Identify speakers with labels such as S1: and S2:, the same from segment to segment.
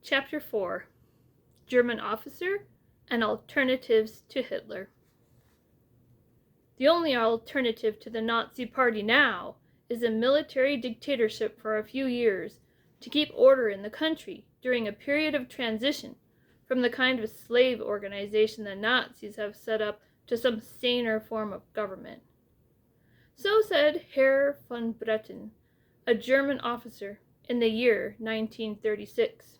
S1: Chapter 4. German Officer and Alternatives to Hitler. The only alternative to the Nazi Party now is a military dictatorship for a few years to keep order in the country during a period of transition from the kind of slave organization the Nazis have set up to some saner form of government. So said Herr von Bretten, a German officer, in the year 1936.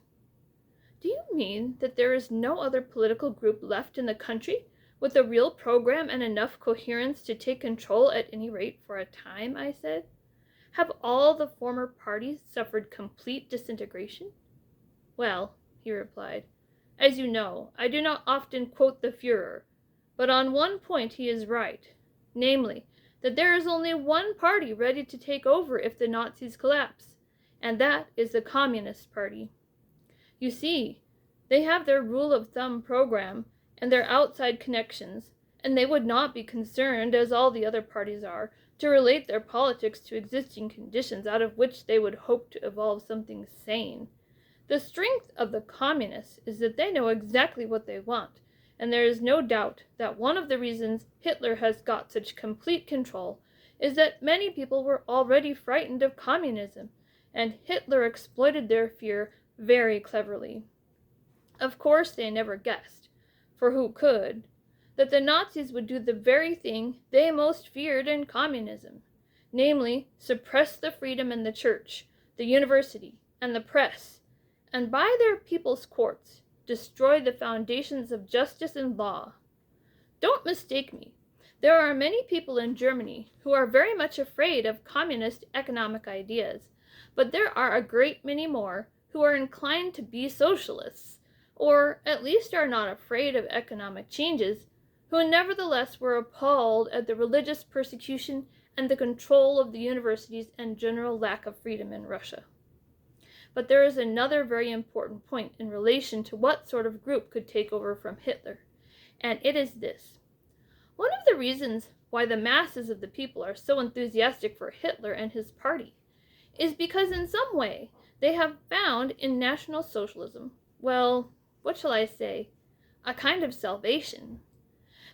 S1: Do you mean that there is no other political group left in the country with a real program and enough coherence to take control at any rate for a time? I said. Have all the former parties suffered complete disintegration? Well, he replied, as you know, I do not often quote the Führer, but on one point he is right, namely, that there is only one party ready to take over if the Nazis collapse, and that is the Communist Party. You see, they have their rule of thumb program and their outside connections, and they would not be concerned, as all the other parties are, to relate their politics to existing conditions out of which they would hope to evolve something sane. The strength of the communists is that they know exactly what they want, and there is no doubt that one of the reasons Hitler has got such complete control is that many people were already frightened of communism, and Hitler exploited their fear very cleverly. Of course they never guessed, for who could, that the Nazis would do the very thing they most feared in communism, namely, suppress the freedom in the church, the university, and the press, and by their people's courts, destroy the foundations of justice and law. Don't mistake me. There are many people in Germany who are very much afraid of communist economic ideas, but there are a great many more who are inclined to be socialists, or at least are not afraid of economic changes, who nevertheless were appalled at the religious persecution and the control of the universities and general lack of freedom in Russia. But there is another very important point in relation to what sort of group could take over from Hitler, and it is this. One of the reasons why the masses of the people are so enthusiastic for Hitler and his party is because in some way they have found in National Socialism, well, what shall I say, a kind of salvation.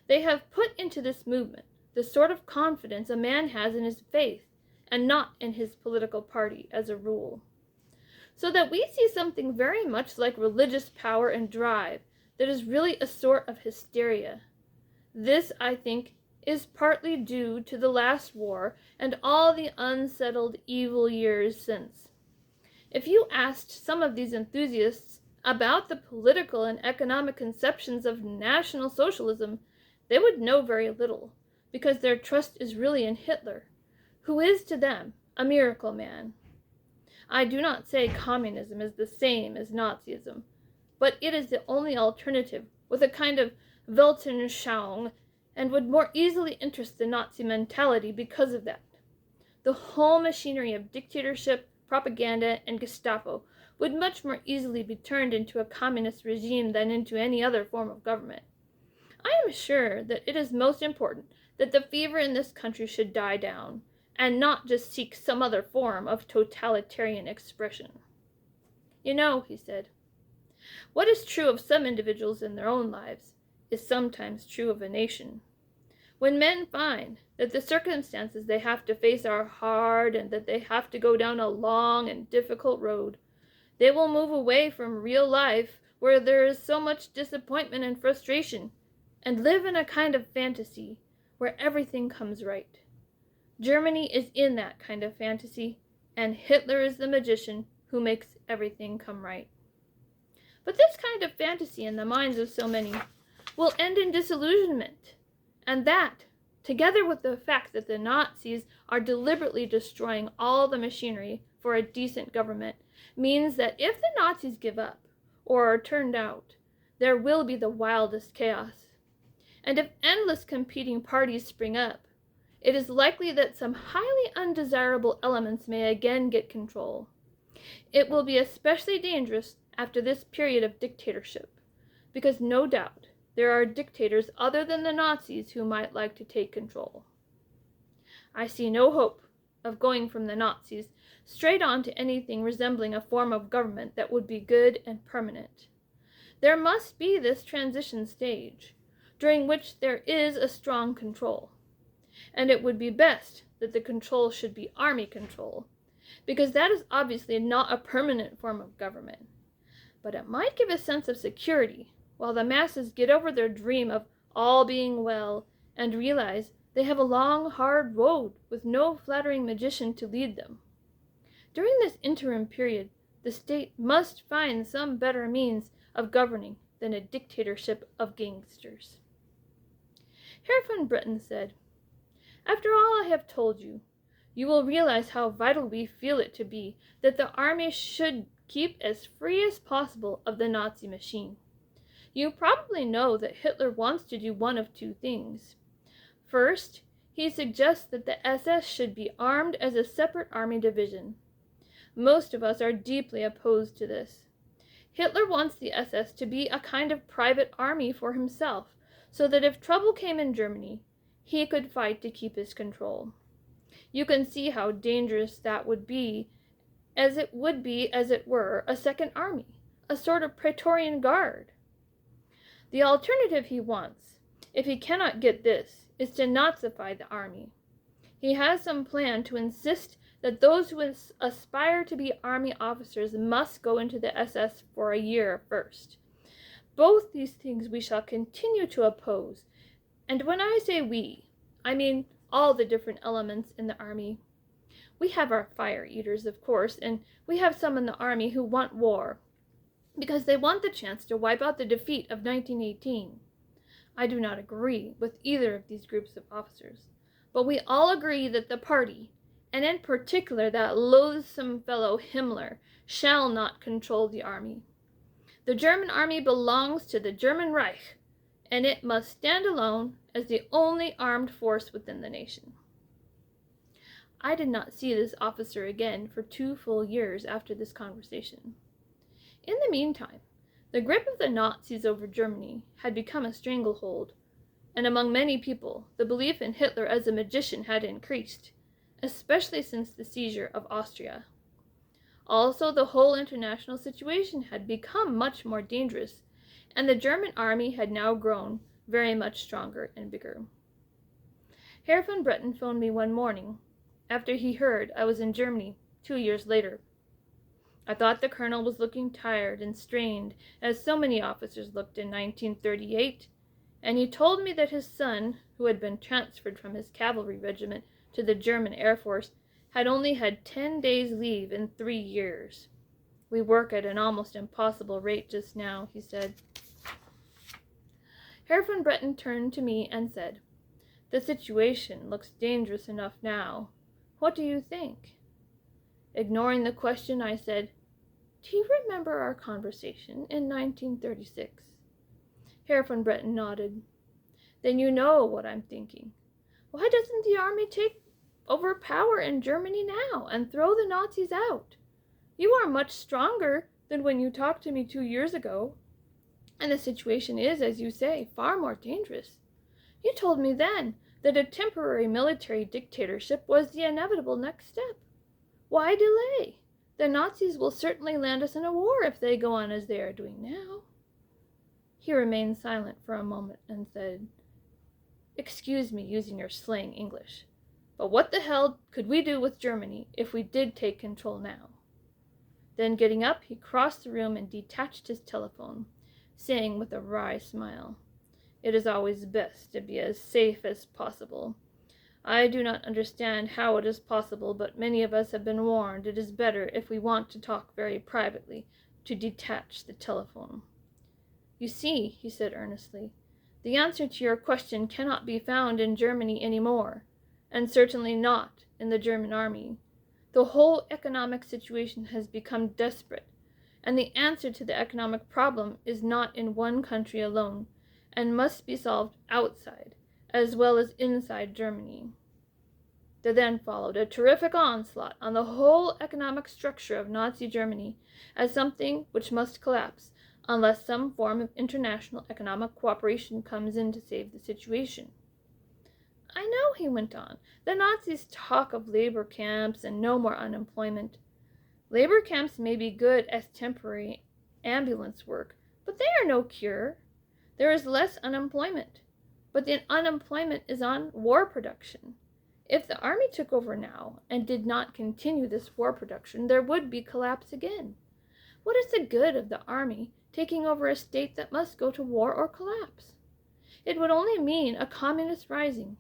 S1: They have put into this movement the sort of confidence a man has in his faith and not in his political party as a rule. So that we see something very much like religious power and drive that is really a sort of hysteria. This, I think, is partly due to the last war and all the unsettled evil years since. If you asked some of these enthusiasts about the political and economic conceptions of National Socialism, they would know very little, because their trust is really in Hitler, who is to them a miracle man. I do not say communism is the same as Nazism, but it is the only alternative with a kind of Weltanschauung and would more easily interest the Nazi mentality because of that. The whole machinery of dictatorship, propaganda, and Gestapo would much more easily be turned into a communist regime than into any other form of government. I am sure that it is most important that the fever in this country should die down, and not just seek some other form of totalitarian expression. You know, he said, what is true of some individuals in their own lives is sometimes true of a nation. When men find that the circumstances they have to face are hard and that they have to go down a long and difficult road, they will move away from real life where there is so much disappointment and frustration, and live in a kind of fantasy where everything comes right. Germany is in that kind of fantasy, and Hitler is the magician who makes everything come right. But this kind of fantasy in the minds of so many will end in disillusionment, and that, together with the fact that the Nazis are deliberately destroying all the machinery for a decent government, means that if the Nazis give up, or are turned out, there will be the wildest chaos. And if endless competing parties spring up, it is likely that some highly undesirable elements may again get control. It will be especially dangerous after this period of dictatorship, because no doubt there are dictators other than the Nazis who might like to take control. I see no hope of going from the Nazis straight on to anything resembling a form of government that would be good and permanent. There must be this transition stage, during which there is a strong control. And it would be best that the control should be army control, because that is obviously not a permanent form of government. But it might give a sense of security, while the masses get over their dream of all being well and realize they have a long, hard road with no flattering magician to lead them. During this interim period, the state must find some better means of governing than a dictatorship of gangsters. Herr von Bretten said, "After all I have told you, you will realize how vital we feel it to be that the army should keep as free as possible of the Nazi machine. You probably know that Hitler wants to do one of two things. First, he suggests that the SS should be armed as a separate army division. Most of us are deeply opposed to this. Hitler wants the SS to be a kind of private army for himself, so that if trouble came in Germany, he could fight to keep his control. You can see how dangerous that would be, as it would be, as it were, a second army, a sort of Praetorian Guard. The alternative he wants, if he cannot get this, is to Nazify the army. He has some plan to insist that those who aspire to be army officers must go into the SS for a year first. Both these things we shall continue to oppose, and when I say we, I mean all the different elements in the army. We have our fire eaters, of course, and we have some in the army who want war, because they want the chance to wipe out the defeat of 1918. I do not agree with either of these groups of officers, but we all agree that the party, and in particular that loathsome fellow Himmler, shall not control the army. The German army belongs to the German Reich, and it must stand alone as the only armed force within the nation." I did not see this officer again for 2 full years after this conversation. In the meantime, the grip of the Nazis over Germany had become a stranglehold, and among many people the belief in Hitler as a magician had increased, especially since the seizure of Austria. Also, the whole international situation had become much more dangerous, and the German army had now grown very much stronger and bigger. Herr von Bretten phoned me one morning, after he heard I was in Germany 2 years later. I thought the colonel was looking tired and strained, as so many officers looked in 1938, and he told me that his son, who had been transferred from his cavalry regiment to the German Air Force, had only had 10 days leave in 3 years. "We work at an almost impossible rate just now," he said. Herr von Bretten turned to me and said, "The situation looks dangerous enough now. What do you think?" Ignoring the question, I said, "Do you remember our conversation in 1936? Herr von Bretten nodded. "Then you know what I'm thinking. Why doesn't the army take over power in Germany now and throw the Nazis out? You are much stronger than when you talked to me 2 years ago, and the situation is, as you say, far more dangerous. You told me then that a temporary military dictatorship was the inevitable next step. Why delay? The Nazis will certainly land us in a war if they go on as they are doing now." He remained silent for a moment and said, "Excuse me using your slang English, but what the hell could we do with Germany if we did take control now?" Then getting up, he crossed the room and detached his telephone, saying with a wry smile, "It is always best to be as safe as possible. I do not understand how it is possible, but many of us have been warned it is better, if we want to talk very privately, to detach the telephone." "You see," he said earnestly, "the answer to your question cannot be found in Germany anymore, and certainly not in the German army. The whole economic situation has become desperate, and the answer to the economic problem is not in one country alone, and must be solved outside as well as inside Germany." There then followed a terrific onslaught on the whole economic structure of Nazi Germany as something which must collapse unless some form of international economic cooperation comes in to save the situation. I know, he went on, the Nazis talk of labor camps and no more unemployment. Labor camps may be good as temporary ambulance work, but they are no cure. There is less unemployment, but the unemployment is on war production. If the army took over now and did not continue this war production, there would be collapse again. What is the good of the army taking over a state that must go to war or collapse? It would only mean a communist rising,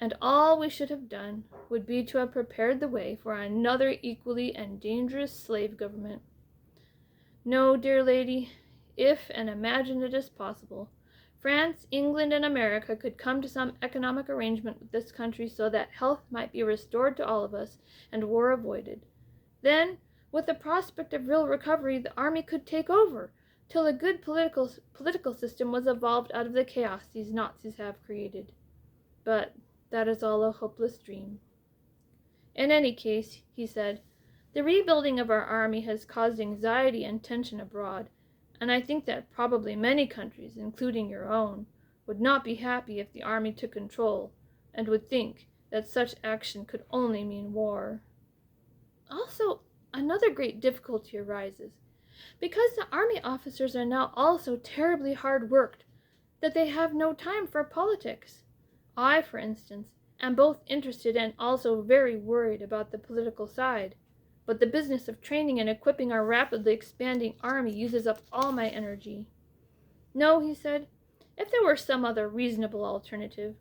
S1: and all we should have done would be to have prepared the way for another equally and dangerous slave government. No, dear lady, if, and imagine it as possible, France, England, and America could come to some economic arrangement with this country so that health might be restored to all of us and war avoided, then, with the prospect of real recovery, the army could take over till a good political system was evolved out of the chaos these Nazis have created. But that is all a hopeless dream. In any case, he said, the rebuilding of our army has caused anxiety and tension abroad, and I think that probably many countries, including your own, would not be happy if the army took control, and would think that such action could only mean war. Also, another great difficulty arises, because the army officers are now all so terribly hard worked that they have no time for politics. I, for instance, am both interested and also very worried about the political side, but the business of training and equipping our rapidly expanding army uses up all my energy. No, he said, if there were some other reasonable alternative,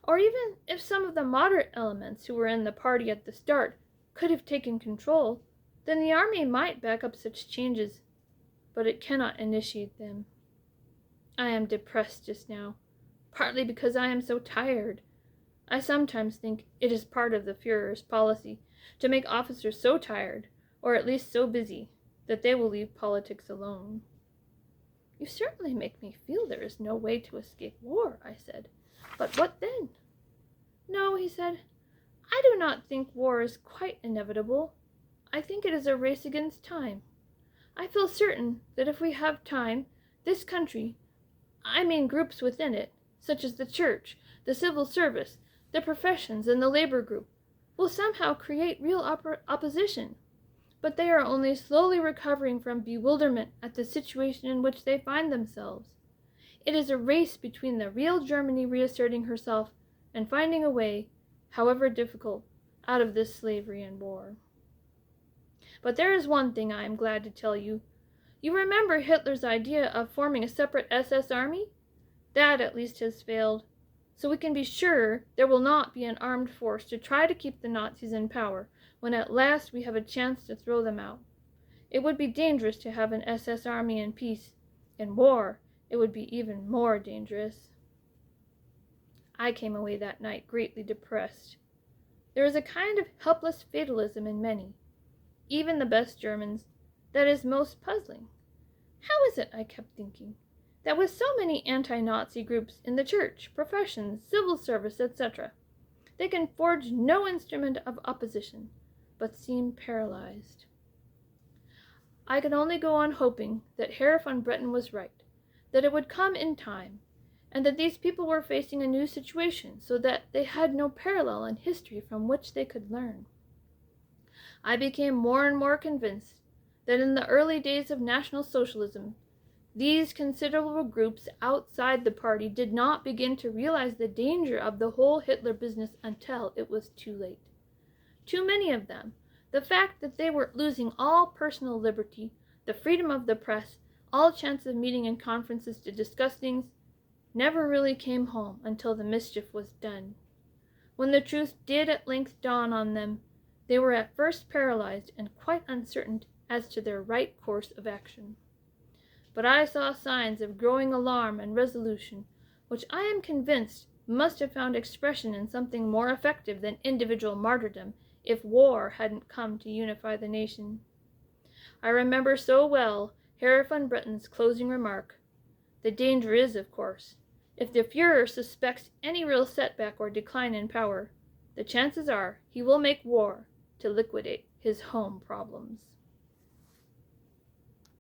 S1: or even if some of the moderate elements who were in the party at the start could have taken control, then the army might back up such changes, but it cannot initiate them. I am depressed just now, partly because I am so tired. I sometimes think it is part of the Führer's policy to make officers so tired, or at least so busy, that they will leave politics alone. You certainly make me feel there is no way to escape war, I said. But what then? No, he said, I do not think war is quite inevitable. I think it is a race against time. I feel certain that if we have time, this country, I mean groups within it, such as the church, the civil service, the professions, and the labor group, will somehow create real opposition. But they are only slowly recovering from bewilderment at the situation in which they find themselves. It is a race between the real Germany reasserting herself and finding a way, however difficult, out of this slavery and war. But there is one thing I am glad to tell you. You remember Hitler's idea of forming a separate SS army? That at least has failed. So we can be sure there will not be an armed force to try to keep the Nazis in power when at last we have a chance to throw them out. It would be dangerous to have an SS army in peace. In war, it would be even more dangerous. I came away that night greatly depressed. There is a kind of helpless fatalism in many, even the best Germans, that is most puzzling. How is it, I kept thinking, that with so many anti-Nazi groups in the church, professions, civil service, etc., they can forge no instrument of opposition, but seem paralyzed? I could only go on hoping that Herr von Bretten was right, that it would come in time, and that these people were facing a new situation, so that they had no parallel in history from which they could learn. I became more and more convinced that in the early days of National Socialism, these considerable groups outside the party did not begin to realize the danger of the whole Hitler business until it was too late. Too many of them, the fact that they were losing all personal liberty, the freedom of the press, all chance of meeting in conferences to discuss things, never really came home until the mischief was done. When the truth did at length dawn on them, they were at first paralyzed and quite uncertain as to their right course of action. But I saw signs of growing alarm and resolution, which I am convinced must have found expression in something more effective than individual martyrdom if war hadn't come to unify the nation. I remember so well Herr von Bretten's closing remark. The danger is, of course, if the Führer suspects any real setback or decline in power, the chances are he will make war to liquidate his home problems.